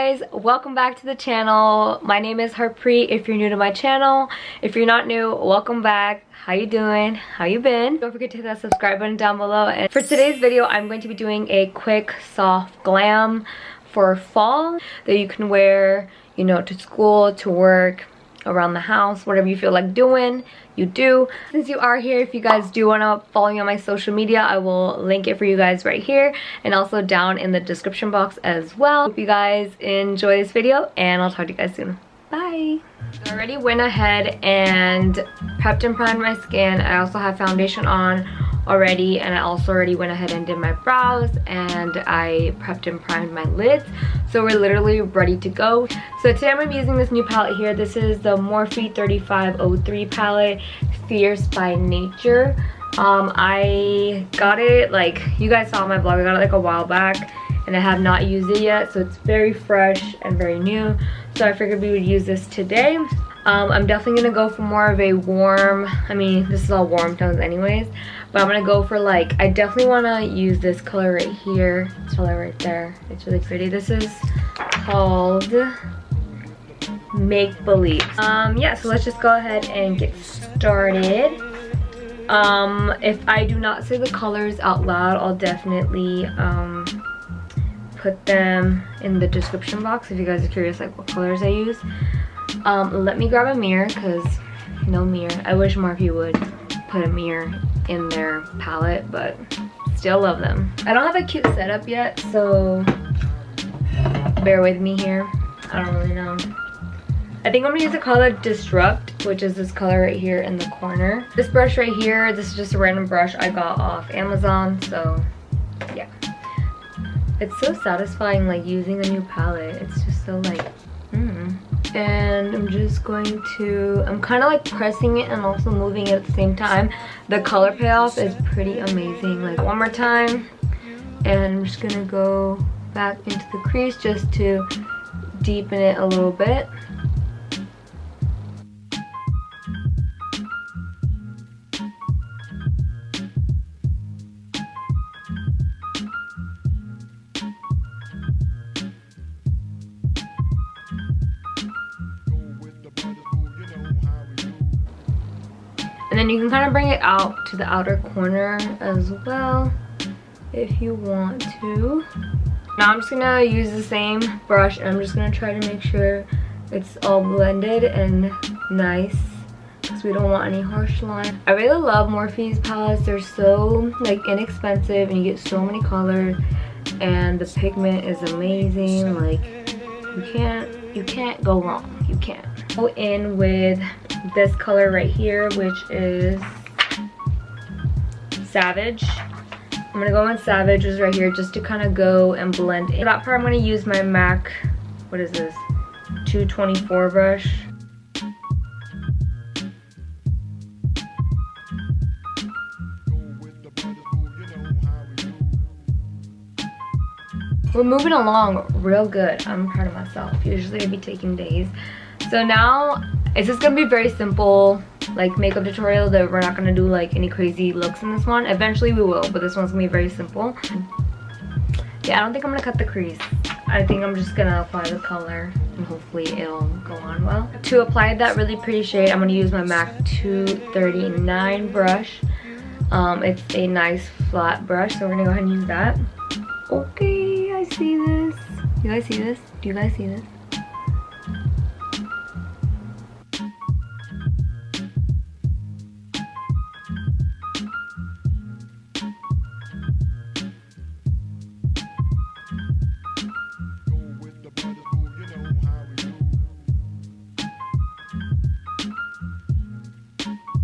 guys, welcome back to the channel. My name is Harpreet if you're new to my channel. If you're not new, welcome back. How you doing? How you been? Don't forget to hit that subscribe button down below. And for today's video, I'm going to be doing a quick soft glam for fall that you can wear, you know, to school, to work, around the house, whatever you feel like doing, you do. Since you are here, if you guys do want to follow me on my social media, I will link it for you guys right here and also down in the description box as well. Hope you guys enjoy this video and I'll talk to you guys soon. Bye. I already went ahead and prepped and primed my skin. I also have foundation on already, and I also already went ahead and did my brows, and I prepped and primed my lids, so we're literally ready to go. So today I'm going to be using this new palette here. This is the Morphe 3503 palette, Fierce by Nature. I got it, like you guys saw on my blog, I got it like a while back and I have not used it yet, so it's very fresh and very new, so I figured we would use this today. I'm definitely gonna go for more of a warm, I mean this is all warm tones anyways, but I'm gonna go for like, I definitely want to use this color right here, this color right there. It's really pretty. This is called Make Believe. Yeah, so let's just go ahead and get started. If I do not say the colors out loud, I'll definitely put them in the description box if you guys are curious like what colors I use. Let me grab a mirror, because no mirror. I wish Morphe would put a mirror in their palette, but still love them. I don't have a cute setup yet, so bear with me here. I don't really know. I think I'm gonna use the color Disrupt, which is this color right here in the corner. This brush right here, this is just a random brush I got off Amazon, so yeah. It's so satisfying like using a new palette. It's just so like, And I'm just going to, I'm kind of like pressing it and also moving it at the same time. The color payoff is pretty amazing. Like one more time, and I'm just gonna go back into the crease just to deepen it a little bit. And then you can kind of bring it out to the outer corner as well if you want to. Now I'm just gonna use the same brush and I'm just gonna try to make sure it's all blended and nice, because we don't want any harsh line. I really love Morphe's palettes. They're so like inexpensive and you get so many colors, and the pigment is amazing. Like you can't go wrong. You can't. Go in with this color right here, which is Savage. I'm gonna go in Savages right here just to kind of go and blend in. For that part, I'm gonna use my MAC, what is this, 224 brush. We're moving along real good. I'm proud of myself. Usually it'd be taking days. So now it's just gonna be very simple like makeup tutorial that we're not gonna do like any crazy looks in this one. Eventually we will, but this one's gonna be very simple. Yeah, I don't think I'm gonna cut the crease. I think I'm just gonna apply the color and hopefully it'll go on well. To apply that really pretty shade, I'm gonna use my MAC 239 brush. It's a nice flat brush, so we're gonna go ahead and use that. Okay, I see this. You guys see this? Do you guys see this?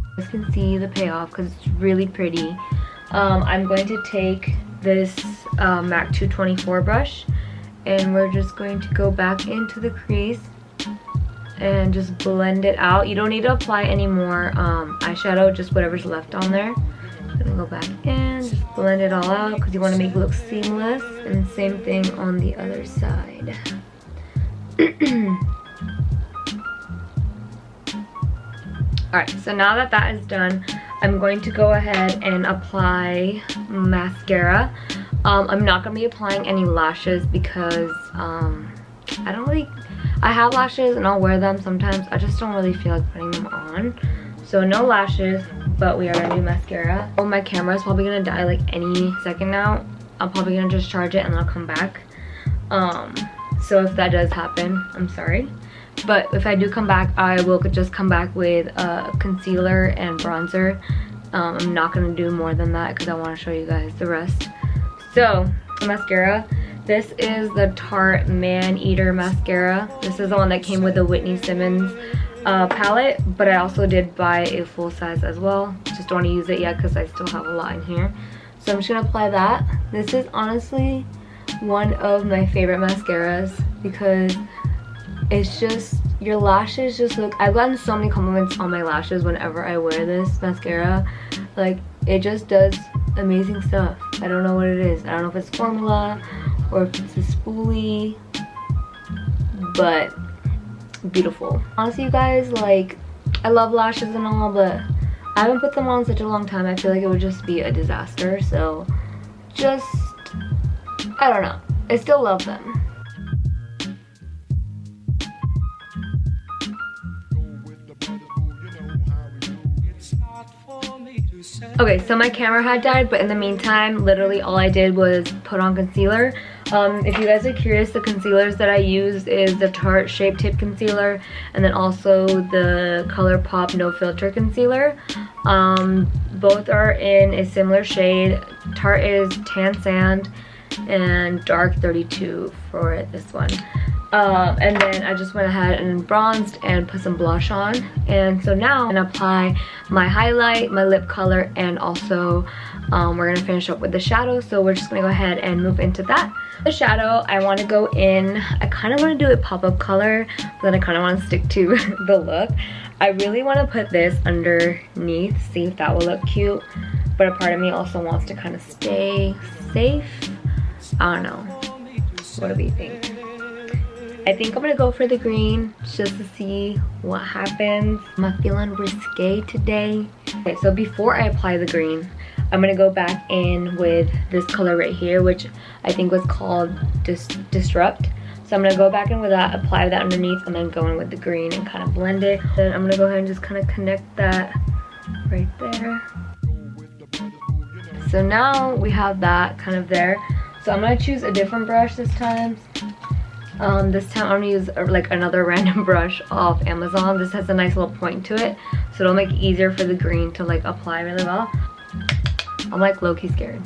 You guys can see the payoff because it's really pretty. I'm going to take this MAC 224 brush and we're just going to go back into the crease and just blend it out. You don't need to apply any more eyeshadow, just whatever's left on there. I'm gonna go back in, just blend it all out because you want to make it look seamless, and same thing on the other side. Alright, so now that that is done, I'm going to go ahead and apply mascara. I'm not going to be applying any lashes because I have lashes and I'll wear them sometimes. I just don't really feel like putting them on. So no lashes, but we are gonna do mascara. Oh, my camera is probably gonna die like any second now. I'm probably gonna just charge it and then I'll come back. So if that does happen, I'm sorry. But if I do come back, I will just come back with concealer and bronzer. I'm not gonna do more than that because I want to show you guys the rest. So mascara, this is the Tarte Maneater mascara. This is the one that came with the Whitney Simmons palette, but I also did buy a full size as well. Just don't want to use it yet because I still have a lot in here. So I'm just gonna apply that. This is honestly one of my favorite mascaras because it's just, your lashes just look, I've gotten so many compliments on my lashes whenever I wear this mascara. Like, it just does amazing stuff. I don't know what it is. I don't know if it's formula or if it's a spoolie, but beautiful. Honestly, you guys, like, I love lashes and all, but I haven't put them on in such a long time. I feel like it would just be a disaster. So just, I don't know, I still love them. Okay, so my camera had died, but in the meantime, literally all I did was put on concealer. If you guys are curious, the concealers that I use is the Tarte Shape Tape Concealer and then also the ColourPop No Filter Concealer. Both are in a similar shade. Tarte is Tan Sand and Dark 32 for this one. And then I just went ahead and bronzed and put some blush on. And so now I'm gonna apply my highlight, my lip color, and also we're gonna finish up with the shadow. So we're just gonna go ahead and move into that. The shadow, I want to go in, I kind of want to do a pop-up color, but then I kind of want to stick to the look. I really want to put this underneath, see if that will look cute, but a part of me also wants to kind of stay safe. I don't know. What do we think? I think I'm gonna go for the green just to see what happens. I'm feeling risque today. Okay, so before I apply the green, I'm gonna go back in with this color right here, which I think was called Disrupt. So I'm gonna go back in with that, apply that underneath, and then go in with the green and kind of blend it. Then I'm gonna go ahead and just kind of connect that right there. So now we have that kind of there. So I'm gonna choose a different brush this time. This time I'm gonna use like another random brush off Amazon. This has a nice little point to it, so it'll make it easier for the green to like apply really well. I'm like low-key scared.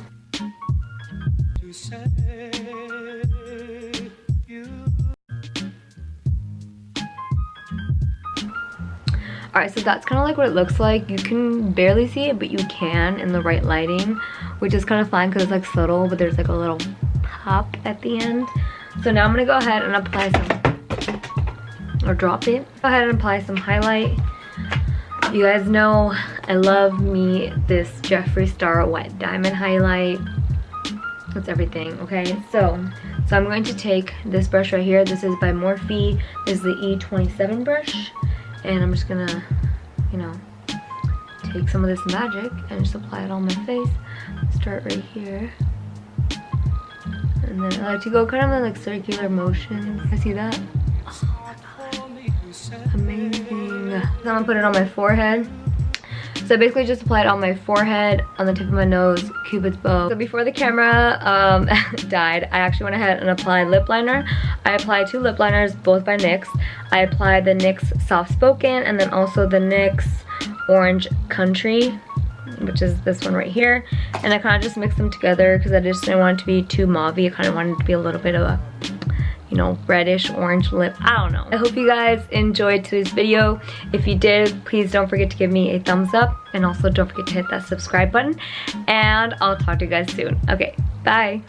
Alright, so that's kind of like what it looks like. You can barely see it, but you can in the right lighting, which is kind of fine because it's like subtle, but there's like a little pop at the end. So now I'm gonna go ahead and apply some, or drop it. Go ahead and apply some highlight. You guys know I love me this Jeffery Star Wet Diamond highlight. That's everything, okay? So I'm going to take this brush right here. This is by Morphe. This is the E27 brush. And I'm just gonna, you know, take some of this magic and just apply it on my face. Start right here. And then I like to go kind of in like circular motions. I see that? Oh my god. Amazing. So I'm gonna put it on my forehead. So I basically just applied it on my forehead, on the tip of my nose, Cupid's bow. So before the camera died, I actually went ahead and applied lip liner. I applied 2 lip liners, both by NYX. I applied the NYX Soft Spoken and then also the NYX Orange Country, which is this one right here. And I kind of just mixed them together because I just didn't want it to be too mauvey. I kind of wanted it to be a little bit of a, you know, reddish orange lip. I don't know. I hope you guys enjoyed today's video. If you did, please don't forget to give me a thumbs up, and also don't forget to hit that subscribe button, and I'll talk to you guys soon. Okay, bye.